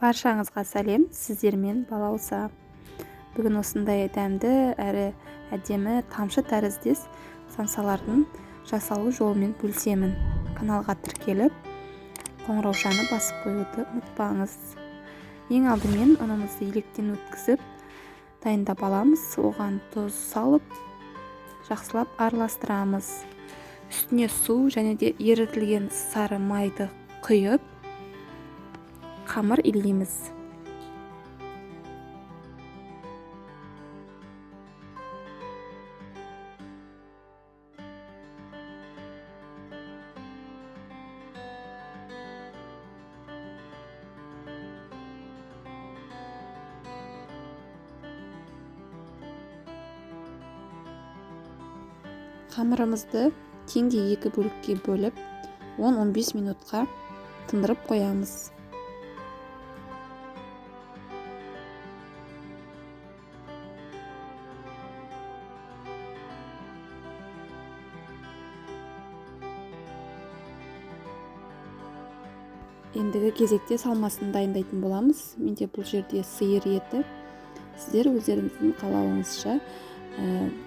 Баршаңызға сәлем, сіздермен балауса. Бүгін осындай дәмді әрі әдемі тамшы тәріздес самсалардың жасалу жолымен бөлісемін. Каналға тіркеліп, қоңыраушаны басып қоюды ұмытпаңыз. Ең алдымен ұнымызды електен өткізіп, дайындап аламыз. Оған тұз салып, жақсылап араластырамыз. Үстіне су және де ерітілген сары майды құйып, қамыр илейміз. Қамырымызды теңге 2 бөлікке бөліп, 10-15 минутқа тындырып қоямыз. Ендігі кезекте салмасын дайындайтын боламыз. Менде бұл жерде сиыр еті. Сіздер өздеріңіздің қалауыңызша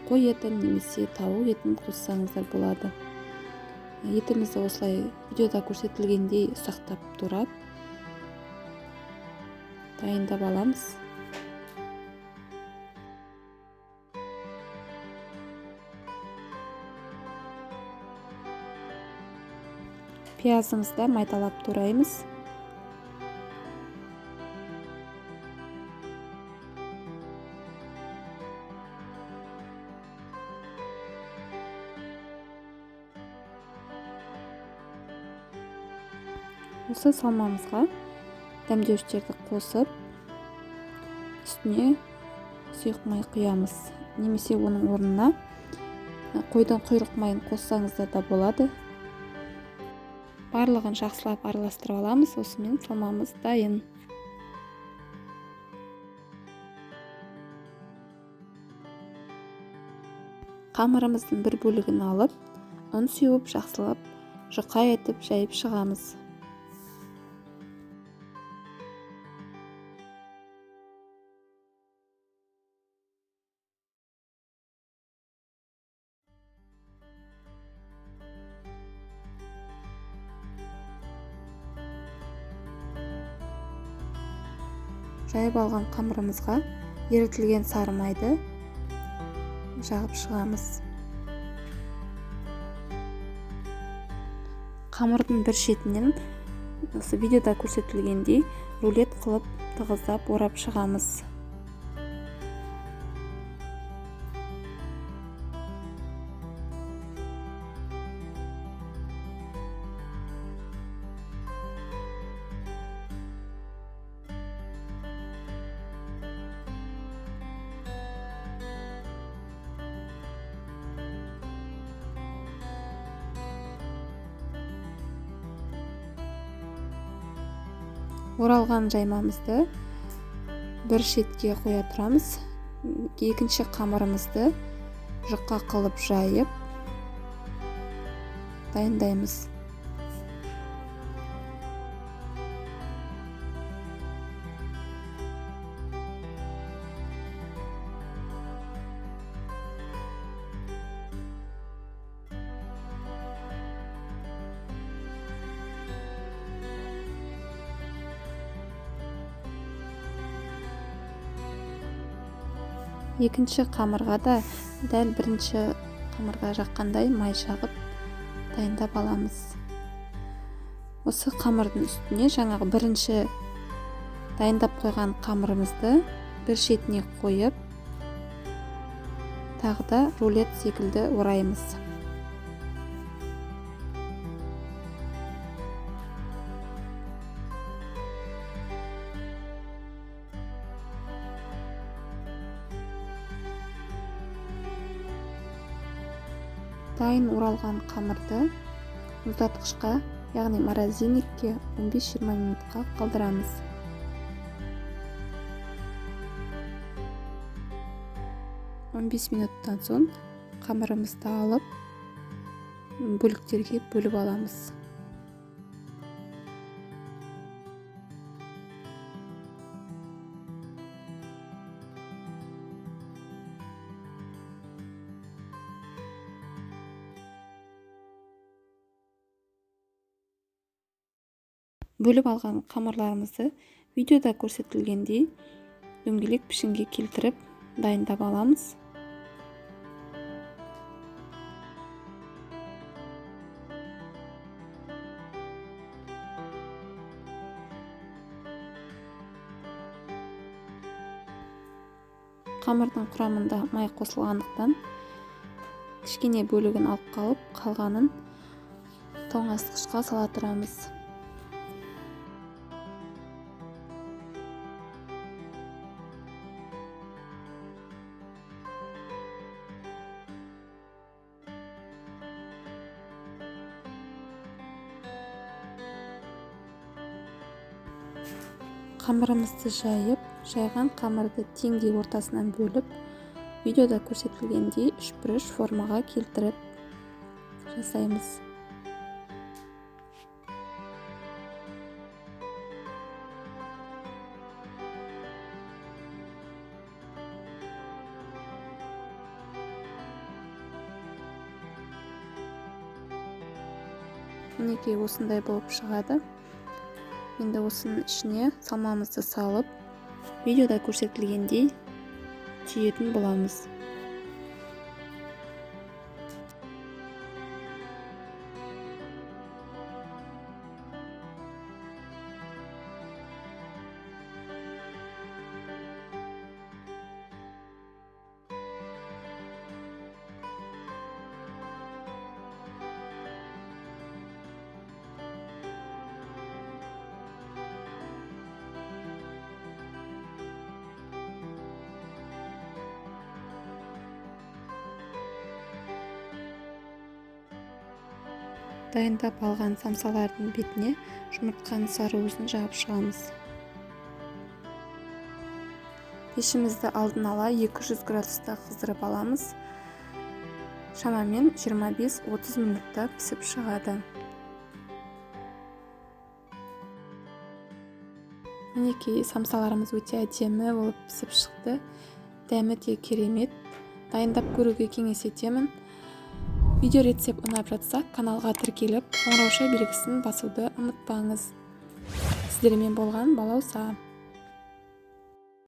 қой етін немесе тауық етін қоссаңыздар болады. Етімізді осылай видеода көрсетілгендей ұсақтап турап дайындап аламыз. Пиязымызды майдалап тураймыз. Осы салмамызға дәмдеуіштерді қосып, үстіне сұйық май құямыз. Немесе оның орнына қойдың құйрық майын қоссаңыздар да болады. Барлығын жақсылап араластырып аламыз. Осымен салмамыз дайын. Қамырымыздың бір бөлігін алып, ұн сеуіп, жақсылап жұқа етіп жайып шығамыз. Жайып алған қамырымызға ерітілген сары майды жағып шығамыз. Қамырдың бір шетінен осы видеода көрсетілгендей рулет қылып тығыздап орап шығамыз. Оралған жаймамызды бір шетке қоя тұрамыз. Екінші қамырымызды жұқа қылып жайып дайындаймыз. Екінші қамырға да дәл бірінші қамырға жаққандай май жағып дайындап аламыз. Осы қамырдың үстіне жаңағы бірінші дайындап қойған қамырымызды бір шетіне қойып, тағы да рулет секілді ораймыз. Дайын оралған қамырды мұздатқышқа, яғни морозильникке 15-20 минутқа қалдырамыз. Он 15 минуттан соң қамырымызды алып бөліктерге бөліп аламыз. Бөліп алған қамырларымызды видеода көрсетілгендей дөңгелек пішінге келтіріп дайындап аламыз. Қамырдың құрамында май қосылғандықтан кішкене бөлігін алып қалып, қалғанын тоңазытқышқа сала тұрамыз. Қамырымызды жайып, жайған қамырды теңдей ортасынан бөліп, видеода көрсетілгендей үшбұрыш формаға келтіріп жасаймыз. Мінекей осындай болып шығады. Енді осының ішіне салмамызды салып, видеода көрсетілгендей түйетін боламыз. Дайындап алған самсалардың бетіне жұмыртқаның сары уызын жағып шығамыз. Пешімізді алдын ала 200 градуста қыздырып аламыз. Шамамен 25-30 минутта пісіп шығады. Мінекей самсаларымыз өте әдемі болып пісіп шықты. Дәмі де керемет. Дайындап көруге кеңес етемін. Видео рецепт ұнап жатса, каналға тіркеліп, қоңырауша белгісін басуды ұмытпаңыз. Сіздермен болған Балауса.